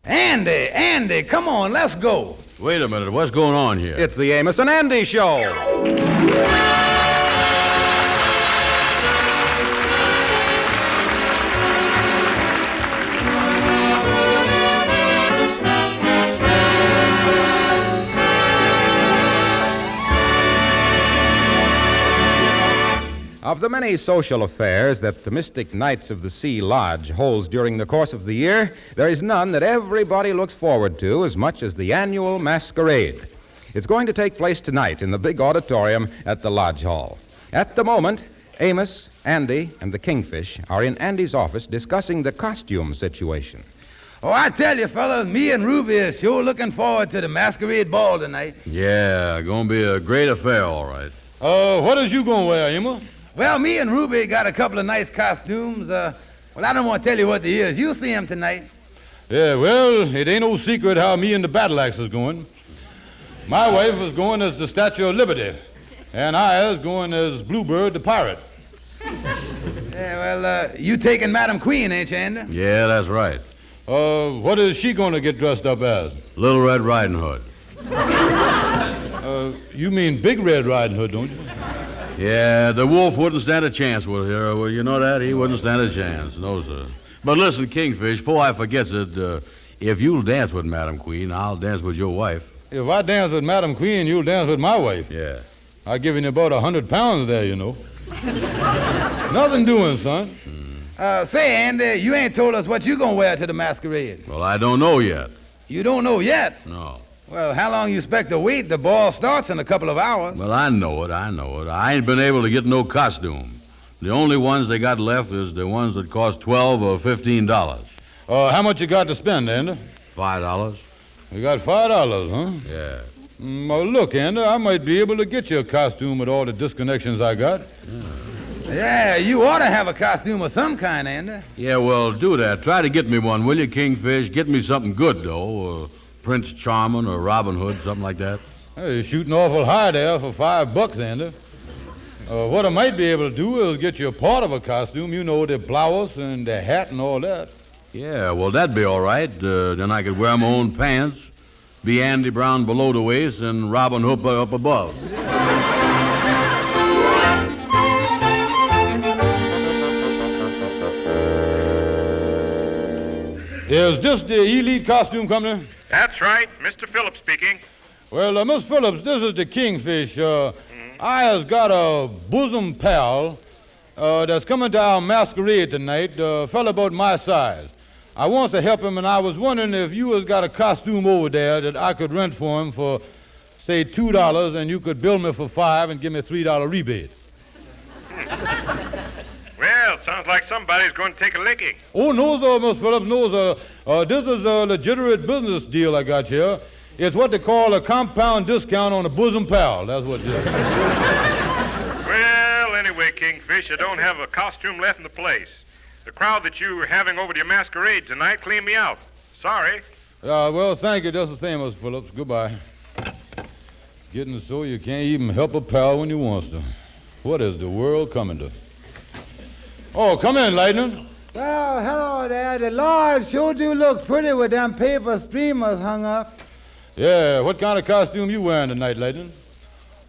Andy, come on, let's go. Wait a minute, what's going on here? It's the Amos and Andy Show. Of the many social affairs that the Mystic Knights of the Sea Lodge holds during the course of the year, there is none that everybody looks forward to as much as the annual masquerade. It's going to take place tonight in the big auditorium at the Lodge Hall. At the moment, Amos, Andy, and the Kingfish are in Andy's office discussing the costume situation. Oh, I tell you, fellas, me and Ruby is sure looking forward to the masquerade ball tonight. Yeah, gonna be a great affair, all right. What is you gonna wear, Emma? Well, me and Ruby got a couple of nice costumes. Well, I don't want to tell you what they is. You'll see them tonight. Yeah, well, it ain't no secret how me and the battle axe is going. My wife is going as the Statue of Liberty, and I is going as Bluebird the Pirate. Yeah, well, you taking Madam Queen, ain't you, Andy? Yeah, that's right. What is she gonna get dressed up as? Little Red Riding Hood. You mean Big Red Riding Hood, don't you? Yeah, the wolf wouldn't stand a chance with her. Well, you know that? He wouldn't stand a chance. No, sir. But listen, Kingfish, before I forget it, if you'll dance with Madam Queen, I'll dance with your wife. If I dance with Madam Queen, you'll dance with my wife. Yeah. I giving you about 100 pounds there, you know. Nothing doing, son. Say, Andy, you ain't told us what you gonna wear to the masquerade. Well, I don't know yet. You don't know yet? No. Well, how long you expect to wait? The ball starts in a couple of hours. Well, I know it. I ain't been able to get no costume. The only ones they got left is the ones that cost $12 or $15. How much you got to spend, Andy? $5. You got $5, huh? Yeah. Well, look, Andy, I might be able to get you a costume with all the disconnections I got. Yeah, you ought to have a costume of some kind, Andy. Yeah, well, do that. Try to get me one, will you, Kingfish? Get me something good, though. Prince Charming or Robin Hood, something like that. Hey, you're shooting awful high there for $5, Andy. What I might be able to do is get you a part of a costume, you know, the blouse and the hat and all that. Yeah, well, that'd be all right. Then I could wear my own pants, be Andy Brown below the waist, and Robin Hood up above. Is this the elite costume company? That's right. Mr. Phillips speaking. Well, Miss Phillips, this is the Kingfish. I has got a bosom pal that's coming to our masquerade tonight, a fella about my size. I wants to help him, and I was wondering if you has got a costume over there that I could rent for him for, say, $2, and you could bill me for $5 and give me a $3 rebate. Well, sounds like somebody's going to take a licking. Oh, no, sir, Miss Phillips, no, sir. This is a legitimate business deal I got here. It's what they call a compound discount on a bosom pal. That's what it is. Well, anyway, Kingfish, I don't have a costume left in the place. The crowd that you were having over to your masquerade tonight cleaned me out. Sorry. Well, thank you just the same, Miss Phillips. Goodbye. Getting so you can't even help a pal when you wants to. What is the world coming to? Oh, come in, Lightning. Well, hello there. The Lord sure do look pretty with them paper streamers hung up. Yeah, what kind of costume you wearing tonight, Lightning?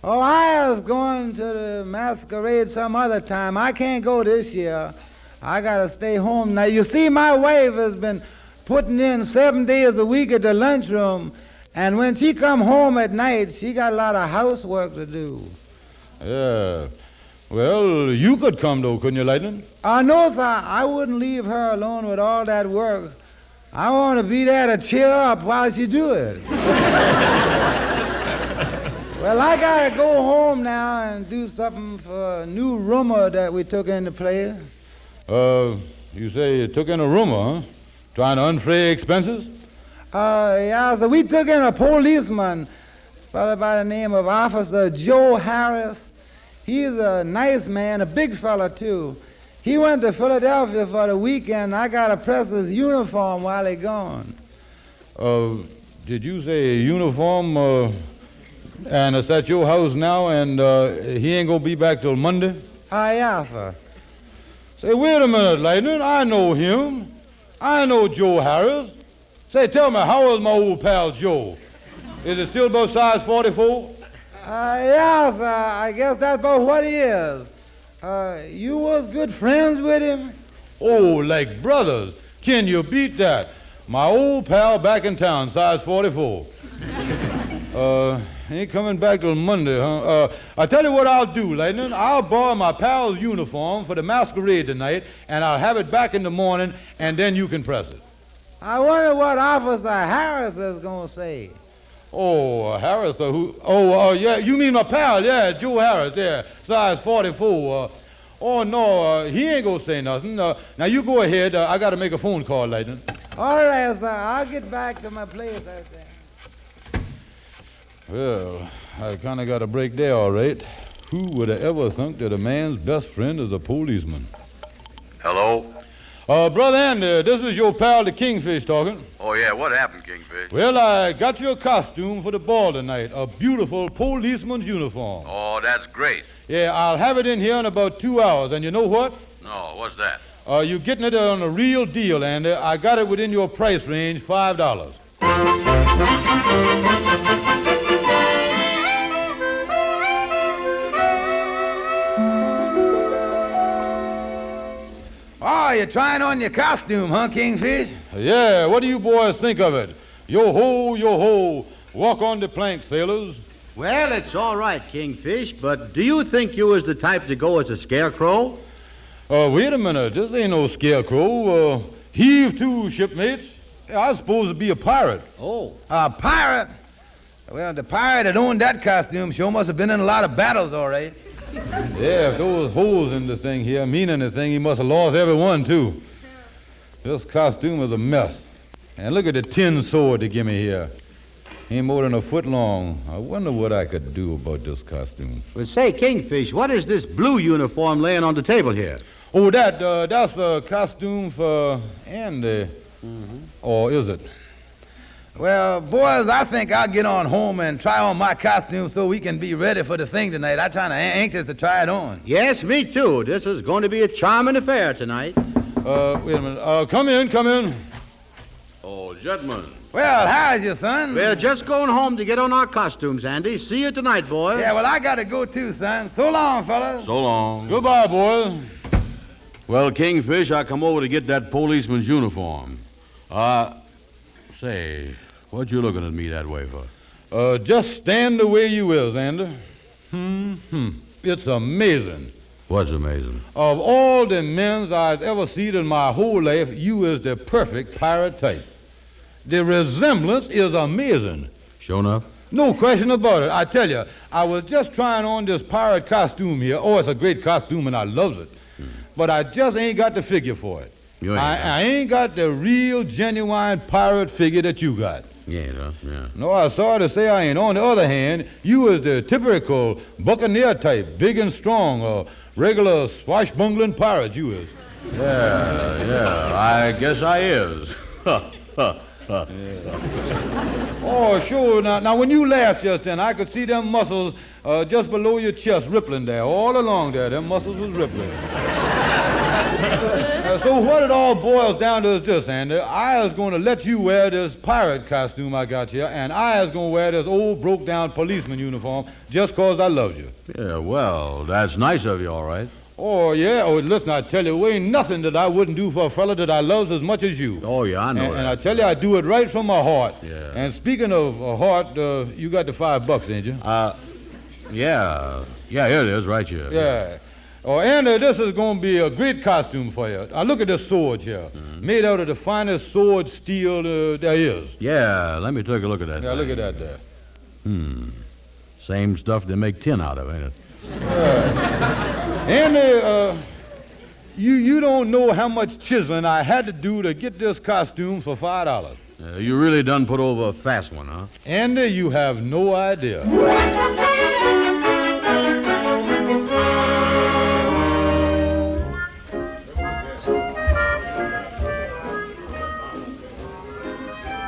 Oh, I was going to the masquerade some other time. I can't go this year. I gotta stay home now. You see, my wife has been putting in 7 days a week at the lunchroom, and when she come home at night, she got a lot of housework to do. Yeah. Well, you could come, though, couldn't you, Lightning? No, sir. I wouldn't leave her alone with all that work. I want to be there to cheer her up while she do it. Well, I got to go home now and do something for a new roomer that we took into place. You say you took in a roomer, huh? Trying to unfray expenses? Yeah, so we took in a policeman, a fellow by the name of Officer Joe Harris. He's a nice man, a big fella, too. He went to Philadelphia for the weekend. I got to press his uniform while he gone. Did you say uniform, and it's at your house now, and he ain't gonna be back till Monday? Yeah, sir. Say, wait a minute, Lightning. I know him. I know Joe Harris. Say, tell me, how is my old pal Joe? Is it still about size 44? Yes, I guess that's about what he is. You was good friends with him? Oh, like brothers. Can you beat that? My old pal back in town, size 44. Ain't coming back till Monday, huh? I tell you what I'll do, Lightning. I'll borrow my pal's uniform for the masquerade tonight, and I'll have it back in the morning, and then you can press it. I wonder what Officer Harris is going to say. Oh, Harris, who? Oh, yeah, you mean my pal, yeah, Joe Harris, yeah, size 44. Oh, no, he ain't going to say nothing. Now, you go ahead. I got to make a phone call, Lightning. All right, sir. I'll get back to my place, I think. Well, I kind of got a break there, all right. Who would have ever thunk that a man's best friend is a policeman? Hello? Brother Andy, this is your pal, the Kingfish, talking. Oh, yeah, what happened, Kingfish? Well, I got you a costume for the ball tonight, a beautiful policeman's uniform. Oh, that's great. Yeah, I'll have it in here in about 2 hours, and you know what? No, what's that? You're getting it on a real deal, Andy. I got it within your price range, $5. Oh, you're trying on your costume, huh, Kingfish? Yeah, what do you boys think of it? Yo-ho, walk on the plank, sailors. Well, it's all right, Kingfish, but do you think you was the type to go as a scarecrow? Wait a minute. This ain't no scarecrow. Heave to, shipmates. I was supposed to be a pirate. Oh. A pirate? Well, the pirate that owned that costume sure must have been in a lot of battles, all right. Yeah, if those holes in the thing here mean anything, he must have lost every one, too. This costume is a mess. And look at the tin sword they give me here. Ain't more than a foot long. I wonder what I could do about this costume. Well, say, Kingfish, what is this blue uniform laying on the table here? Oh, that's a costume for Andy. Mm-hmm. Or is it? Well, boys, I think I'll get on home and try on my costume so we can be ready for the thing tonight. I'm kind of anxious to try it on. Yes, me too. This is going to be a charming affair tonight. Wait a minute. Come in. Oh, gentlemen. Well, how's you, son? We're just going home to get on our costumes, Andy. See you tonight, boys. Yeah, well, I got to go too, son. So long, fellas. So long. Goodbye, boys. Well, Kingfish, I come over to get that policeman's uniform. Say, what you looking at me that way for? Just stand the way you is, Andy. It's amazing. What's amazing? Of all the men's I've ever seen in my whole life, you is the perfect pirate type. The resemblance is amazing. Sure enough? No question about it. I tell you, I was just trying on this pirate costume here. Oh, it's a great costume, and I loves it. But I just ain't got the figure for it. I ain't got the real, genuine pirate figure that you got. Yeah, yeah. No, I'm sorry to say I ain't. On the other hand, you is the typical buccaneer type, big and strong, a regular swashbuckling pirate, you is. Yeah, I guess I is. Oh, sure. Now, when you laughed just then, I could see them muscles just below your chest rippling there. All along there, them muscles was rippling. So what it all boils down to is this, Andy. I is going to let you wear this pirate costume I got here, and I is going to wear this old broke-down policeman uniform just 'cause I loves you. Yeah, well, that's nice of you, all right. Oh, yeah? Oh, listen, I tell you, there ain't nothing that I wouldn't do for a fella that I loves as much as you. Oh, yeah, I know that. And I tell you, I do it right from my heart. Yeah. And speaking of heart, you got the $5, ain't you? Yeah, here it is, right here. Yeah. Oh, Andy, this is going to be a great costume for you. Now, look at this sword here. Made out of the finest sword steel there is. Yeah, let me take a look at that. Yeah, look at that there. Same stuff they make tin out of, ain't it? Andy, you don't know how much chiseling I had to do to get this costume for $5. You really done put over a fast one, huh? Andy, you have no idea.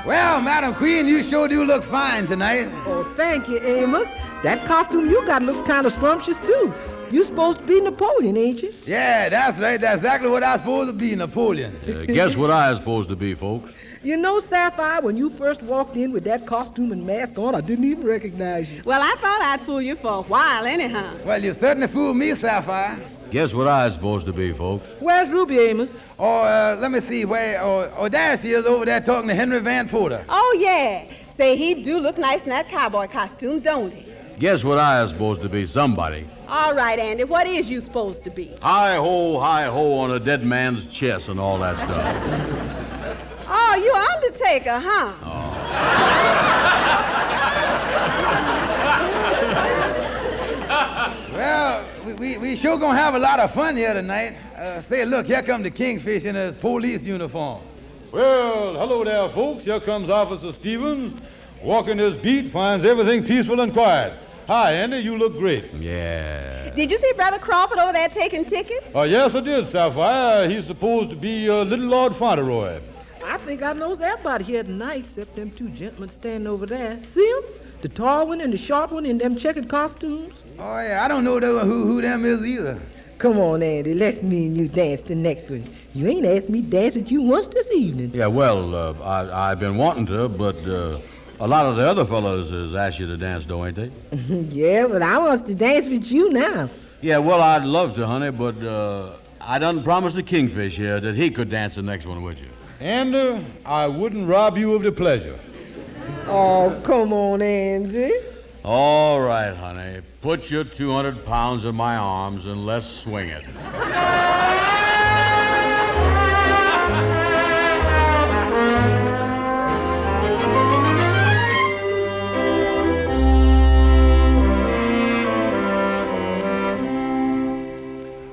Well, Madam Queen, you sure do look fine tonight. Oh, thank you, Amos. That costume you got looks kind of scrumptious, too. You supposed to be Napoleon, ain't you? Yeah, that's right. That's exactly what I was supposed to be, Napoleon. Guess what I was supposed to be, folks? You know, Sapphire, when you first walked in with that costume and mask on, I didn't even recognize you. Well, I thought I'd fool you for a while anyhow. Well, you certainly fooled me, Sapphire. Guess what I was supposed to be, folks? Where's Ruby, Amos? Let me see, there she is over there talking to Henry Van Porter. Oh, yeah. Say, he do look nice in that cowboy costume, don't he? Guess what I was supposed to be? Somebody. All right, Andy, what is you supposed to be? Hi-ho on a dead man's chest and all that stuff. Oh, you Undertaker, huh? Well, we sure gonna have a lot of fun here tonight. Say, look, here come the Kingfish in his police uniform. Well, hello there, folks. Here comes Officer Stevens. Walking his beat, finds everything peaceful and quiet. Hi, Andy, you look great. Yeah. Did you see Brother Crawford over there taking tickets? Yes, I did, Sapphire. He's supposed to be Little Lord Fauntleroy. I think I knows everybody here tonight except them two gentlemen standing over there. See them? The tall one and the short one in them checkered costumes. Oh, yeah, I don't know who them is either. Come on, Andy, let's me and you dance the next one. You ain't asked me to dance with you once this evening. Yeah, well, I've been wanting to, but a lot of the other fellows has asked you to dance, though, ain't they? Yeah, but I wants to dance with you now. Yeah, well, I'd love to, honey, but I done promised the Kingfish here that he could dance the next one with you. And I wouldn't rob you of the pleasure. Oh, come on, Andy. All right, honey. Put your 200 pounds in my arms and let's swing it.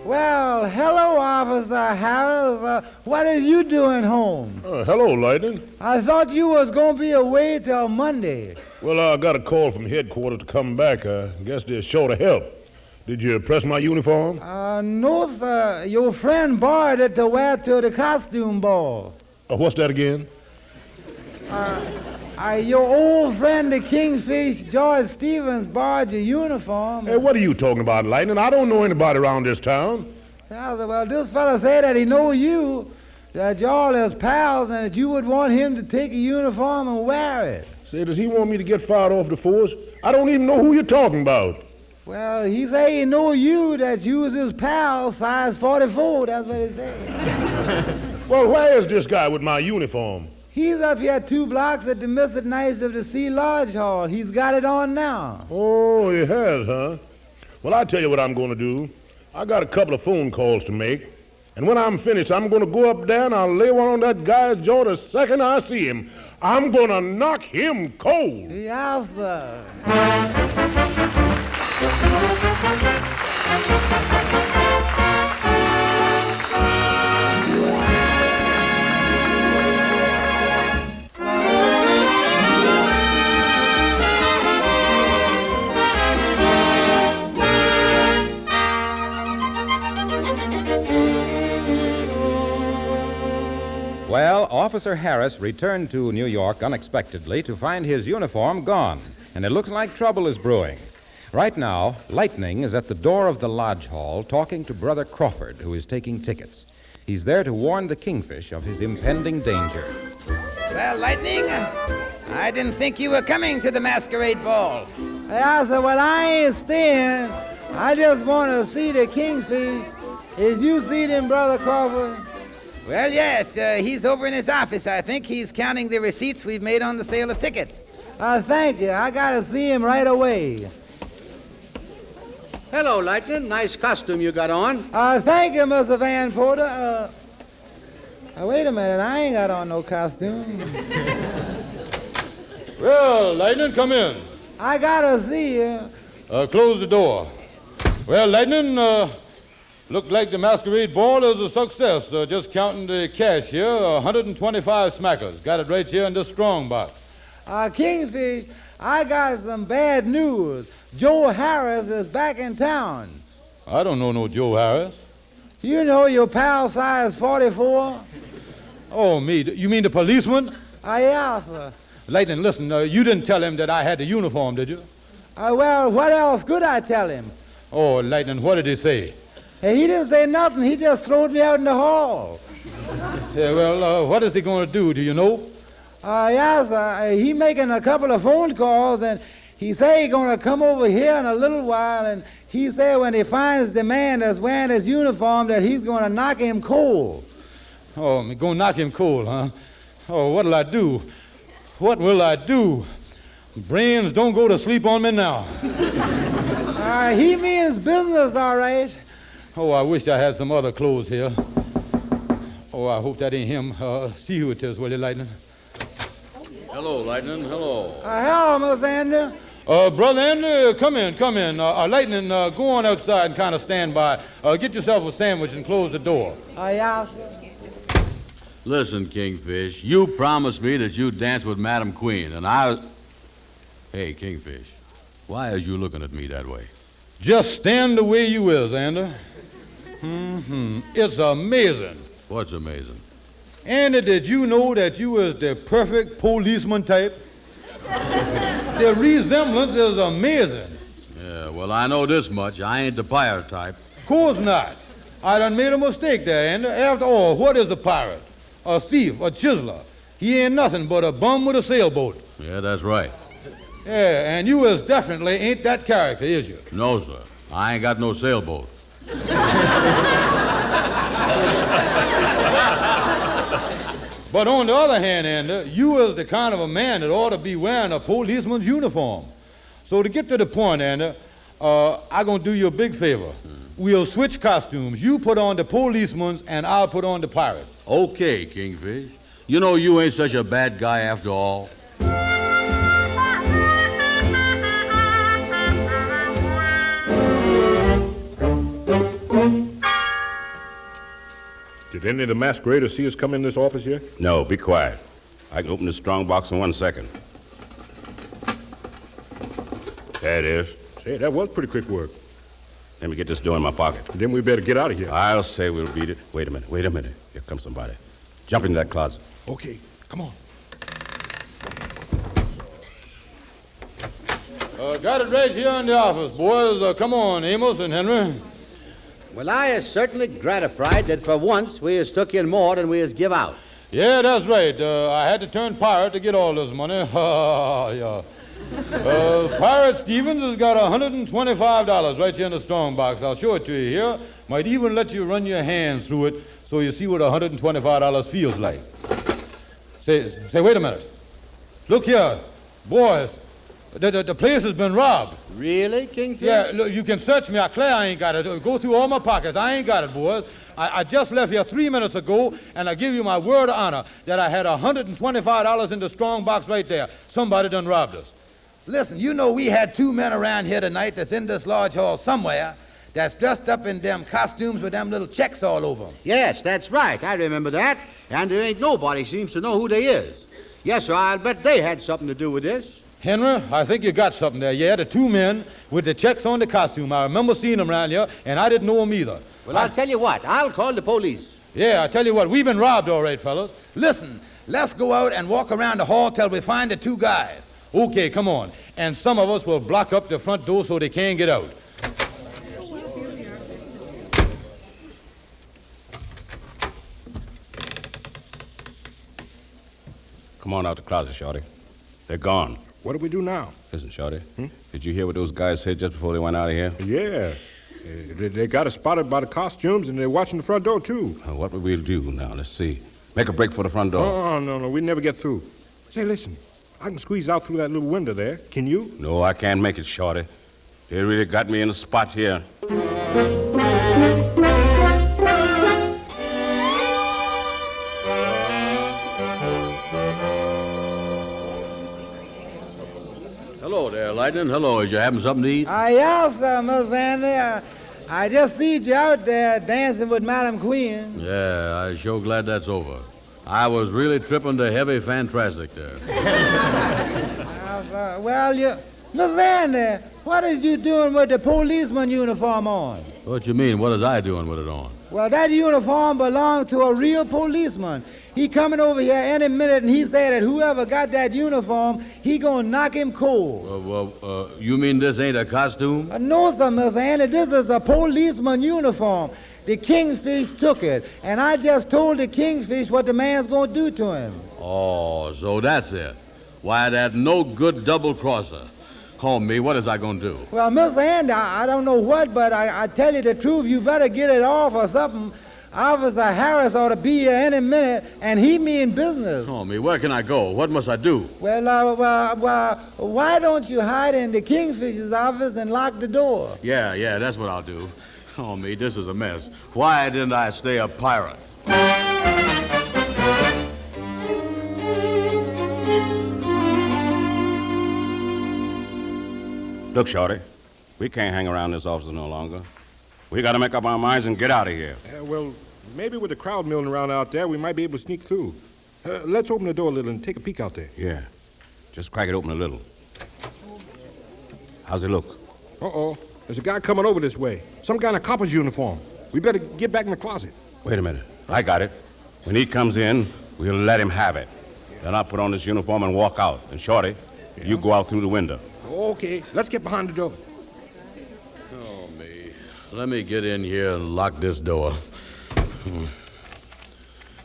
Well, hello, Officer Harris. What are you doing home? Hello, Lightning. I thought you was going to be away till Monday. Well, I got a call from headquarters to come back. I guess they're short of help. Did you press my uniform? No, sir. Your friend borrowed it to wear to the costume ball. What's that again? Your old friend, the Kingfish, George Stevens, borrowed your uniform. Hey, what are you talking about, Lightning? I don't know anybody around this town. Well, this fella said that he know you, that y'all is pals, and that you would want him to take a uniform and wear it. Say, does he want me to get fired off the force? I don't even know who you're talking about. Well, he say he know you, that you was his pal, size 44. That's what he said. Well, where is this guy with my uniform? He's up here 2 blocks at the Mr. Nice of the Sea Lodge Hall. He's got it on now. Oh, he has, huh? Well, I tell you what I'm going to do. I got a couple of phone calls to make. And when I'm finished, I'm going to go up there and I'll lay one on that guy's jaw the second I see him. I'm going to knock him cold. Yes, sir. Well, Officer Harris returned to New York unexpectedly to find his uniform gone, and it looks like trouble is brewing. Right now, Lightning is at the door of the lodge hall talking to Brother Crawford, who is taking tickets. He's there to warn the Kingfish of his impending danger. Well, Lightning, I didn't think you were coming to the masquerade ball. I said, well, I ain't staying. I just want to see the Kingfish. Is you see them, Brother Crawford? Well, yes, he's over in his office, I think. He's counting the receipts we've made on the sale of tickets. Thank you. I got to see him right away. Hello, Lightning. Nice costume you got on. Thank you, Mr. Van Porter. Wait a minute. I ain't got on no costume. Well, Lightning, come in. I got to see you. Close the door. Well, Lightning, looked like the masquerade ball is a success. Just counting the cash here, 125 smackers. Got it right here in this strong box. Kingfish, I got some bad news. Joe Harris is back in town. I don't know no Joe Harris. You know your pal size 44? Oh, me. You mean the policeman? Yeah, sir. Lightning, listen, you didn't tell him that I had the uniform, did you? Well, what else could I tell him? Oh, Lightning, what did he say? Hey, he didn't say nothing. He just throwed me out in the hall. Yeah, well, what is he going to do? Do you know? Yes, he making a couple of phone calls, and he say he gonna come over here in a little while, and he say when he finds the man that's wearing his uniform that he's gonna knock him cold. Oh, me gonna knock him cold, huh? Oh, what'll I do? What will I do? Brains don't go to sleep on me now. He means business, all right. Oh, I wish I had some other clothes here. Oh, I hope that ain't him. See who it is, will you, Lightning? Hello, Lightning. Hello. Hello, Miss Andy. Brother Andy, come in. Lightning, go on outside and kind of stand by. Get yourself a sandwich and close the door. Yes, sir. Listen, Kingfish, you promised me that you'd dance with Madam Queen, and I... Hey, Kingfish, why is you looking at me that way? Just stand the way you is, Andy. It's amazing. What's amazing? Andy, did you know that you is the perfect policeman type? The resemblance is amazing. Yeah, well, I know this much. I ain't the pirate type. Of course not. I done made a mistake there, Andy. After all, what is a pirate? A thief, a chiseler. He ain't nothing but a bum with a sailboat. Yeah, that's right. Yeah, and you is definitely ain't that character, is you? No, sir. I ain't got no sailboat. But on the other hand, Andy, you is the kind of a man that ought to be wearing a policeman's uniform. So to get to the point, Andy, I'm going to do you a big favor. We'll switch costumes. You put on the policeman's and I'll put on the pirate's. Okay, Kingfish. You know you ain't such a bad guy after all. Did any of the masqueraders see us come in this office yet? No, be quiet. I can open this strong box in 1 second. There it is. Say, that was pretty quick work. Let me get this door in my pocket. Then we better get out of here. I'll say we'll beat it. Wait a minute. Here comes somebody. Jump into that closet. Okay, come on. Got it right here in the office, boys. Come on, Amos and Henry. Well, I is certainly gratified that for once we has took in more than we has give out. Yeah, that's right. I had to turn pirate to get all this money. Yeah. Pirate Stevens has got $125 right here in the strong box. I'll show it to you here. Might even let you run your hands through it so you see what $125 feels like. Say, wait a minute. Look here, boys. The place has been robbed. Really, Kingfish? Yeah, look, you can search me. I declare I ain't got it. Go through all my pockets. I ain't got it, boys. I just left here 3 minutes ago, and I give you my word of honor that I had $125 in the strong box right there. Somebody done robbed us. Listen, you know we had 2 men around here tonight that's in this large hall somewhere that's dressed up in them costumes with them little checks all over them. Yes, that's right. I remember that. And there ain't nobody seems to know who they is. Yes, sir, I'll bet they had something to do with this. Henry, I think you got something there. Yeah, the 2 men with the checks on the costume. I remember seeing them around here, and I didn't know them either. Well, I'll tell you what. I'll call the police. Yeah, I tell you what. We've been robbed all right, fellas. Listen, let's go out and walk around the hall till we find the 2 guys. Okay, come on. And some of us will block up the front door so they can't get out. Come on out the closet, Shorty. They're gone. What do we do now? Listen, Shorty, did you hear what those guys said just before they went out of here? Yeah. They got us spotted by the costumes, and they're watching the front door, too. What will we do now? Let's see. Make a break for the front door. Oh, no, we never get through. Say, listen, I can squeeze out through that little window there. Can you? No, I can't make it, Shorty. They really got me in a spot here. Hello there, Lightning. Hello. Is you having something to eat? Yes, Miss Andy. I just see you out there dancing with Madam Queen. Yeah, I'm sure glad that's over. I was really tripping the heavy fantastic there. Miss Andy, what is you doing with the policeman uniform on? What you mean? What is I doing with it on? Well, that uniform belonged to a real policeman. He coming over here any minute, and he said that whoever got that uniform, he gonna knock him cold. You mean this ain't a costume? No, sir, Miss Andy. This is a policeman uniform. The Kingfish took it, and I just told the Kingfish what the man's gonna do to him. Oh, so that's it. Why, that no good double-crosser. Oh, me, what is I going to do? Well, Miss Andy, I don't know what, but I tell you the truth, you better get it off or something. Officer Harris ought to be here any minute, and he mean business. Oh, me, where can I go? What must I do? Well, why don't you hide in the Kingfisher's office and lock the door? Yeah, that's what I'll do. Oh, me, this is a mess. Why didn't I stay a pirate? Look, Shorty, we can't hang around this office no longer. We got to make up our minds and get out of here. Well, maybe with the crowd milling around out there, we might be able to sneak through. Let's open the door a little and take a peek out there. Yeah, just crack it open a little. How's it look? Uh-oh, there's a guy coming over this way. Some guy in a copper's uniform. We better get back in the closet. Wait a minute. I got it. When he comes in, we'll let him have it. Then I'll put on this uniform and walk out. And Shorty, you go out through the window. Okay, let's get behind the door. Oh, me. Let me get in here and lock this door.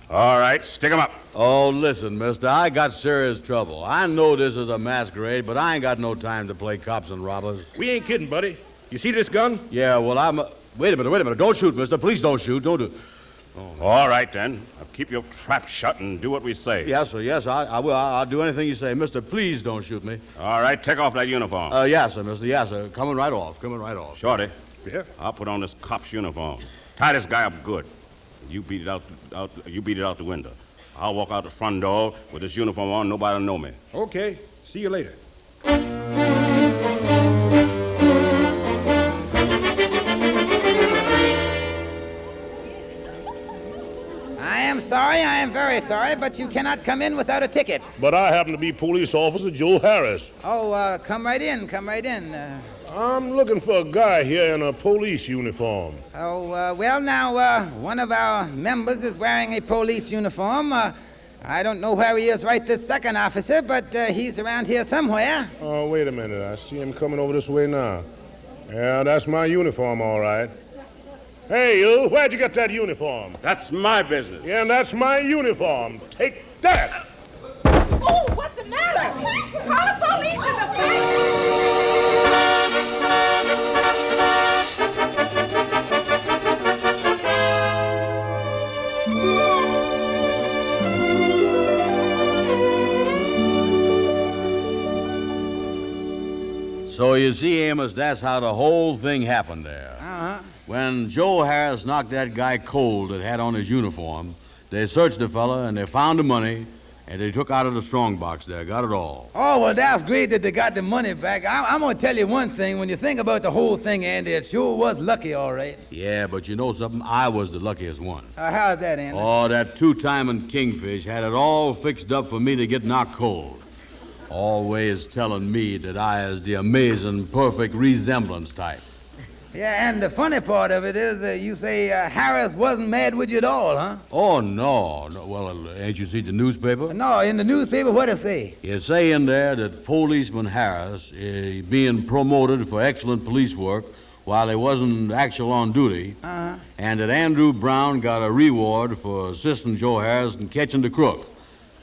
All right, stick 'em up. Oh, listen, mister, I got serious trouble. I know this is a masquerade, but I ain't got no time to play cops and robbers. We ain't kidding, buddy. You see this gun? Yeah, well, Wait a minute. Don't shoot, mister. Please don't shoot. Don't do... Oh. All right, then. Now keep your trap shut and do what we say. Yes, sir. Yes, I will. I'll do anything you say. Mister, please don't shoot me. All right, take off that uniform. Yes, sir, mister. Yes, sir. Coming right off. Shorty. Yeah? I'll put on this cop's uniform. Tie this guy up good. You beat it out the window. I'll walk out the front door with this uniform on. Nobody'll know me. Okay. See you later. I am very sorry, but you cannot come in without a ticket. But I happen to be Police Officer Joe Harris. Oh, come right in. I'm looking for a guy here in a police uniform. One of our members is wearing a police uniform. I don't know where he is right this second, officer, but he's around here somewhere. Oh, wait a minute. I see him coming over this way now. Yeah, that's my uniform, all right. Hey, you, where'd you get that uniform? That's my business. Yeah, and that's my uniform. Take that! Oh, what's the matter? Call the police in the So you see, Amos, that's how the whole thing happened there. Uh-huh. When Joe Harris knocked that guy cold that had on his uniform, they searched the fella and they found the money, and they took out of the strong box there, got it all. Oh, well, that's great that they got the money back. I'm going to tell you one thing. When you think about the whole thing, Andy, it sure was lucky, all right. Yeah, but you know something? I was the luckiest one. How's that, Andy? Oh, that two-timing kingfish had it all fixed up for me to get knocked cold. Always telling me that I is the amazing, perfect resemblance type. Yeah, and the funny part of it is you say Harris wasn't mad with you at all, huh? Oh, no. Well, ain't you seen the newspaper? No, in the newspaper, what it say? It say in there that Policeman Harris is being promoted for excellent police work while he wasn't actual on duty, and that Andrew Brown got a reward for assisting Joe Harris in catching the crook.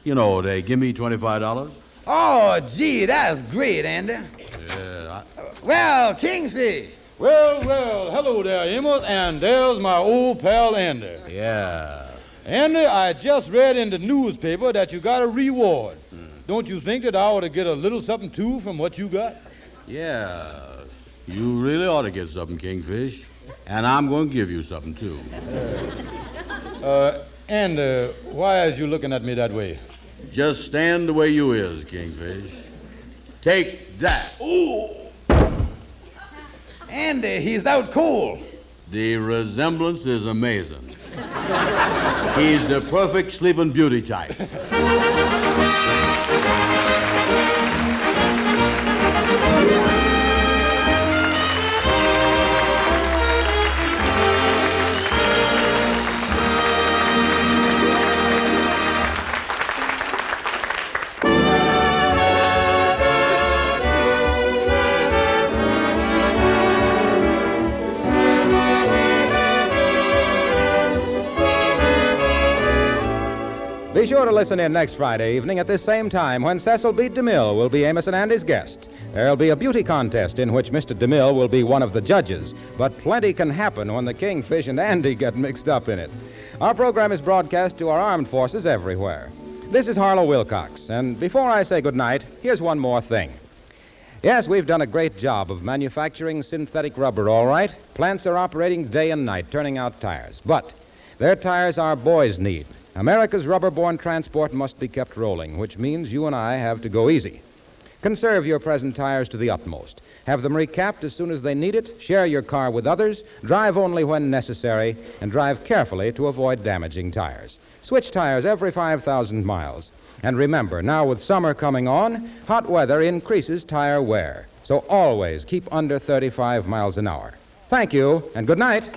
You know, they give me $25. Oh, gee, that's great, Andy. Yeah. Well, Kingfish. Well, hello there, Amos, and there's my old pal Andy. Yeah. Andy, I just read in the newspaper that you got a reward. Don't you think that I ought to get a little something, too, from what you got? Yeah. You really ought to get something, Kingfish. And I'm going to give you something, too. Andy, why is you looking at me that way? Just stand the way you is, Kingfish. Take that. Ooh. Andy, he's out cold. The resemblance is amazing. He's the perfect sleeping beauty type. Be sure sure to listen in next Friday evening at this same time when Cecil B. DeMille will be Amos and Andy's guest. There'll be a beauty contest in which Mr. DeMille will be one of the judges, but plenty can happen when the Kingfish and Andy get mixed up in it. Our program is broadcast to our armed forces everywhere. This is Harlow Wilcox, and before I say goodnight, here's one more thing. Yes, we've done a great job of manufacturing synthetic rubber, all right. Plants are operating day and night, turning out tires. But they're tires our boys need. America's rubber-borne transport must be kept rolling, which means you and I have to go easy. Conserve your present tires to the utmost. Have them recapped as soon as they need it, share your car with others, drive only when necessary, and drive carefully to avoid damaging tires. Switch tires every 5,000 miles. And remember, now with summer coming on, hot weather increases tire wear. So always keep under 35 miles an hour. Thank you, and good night.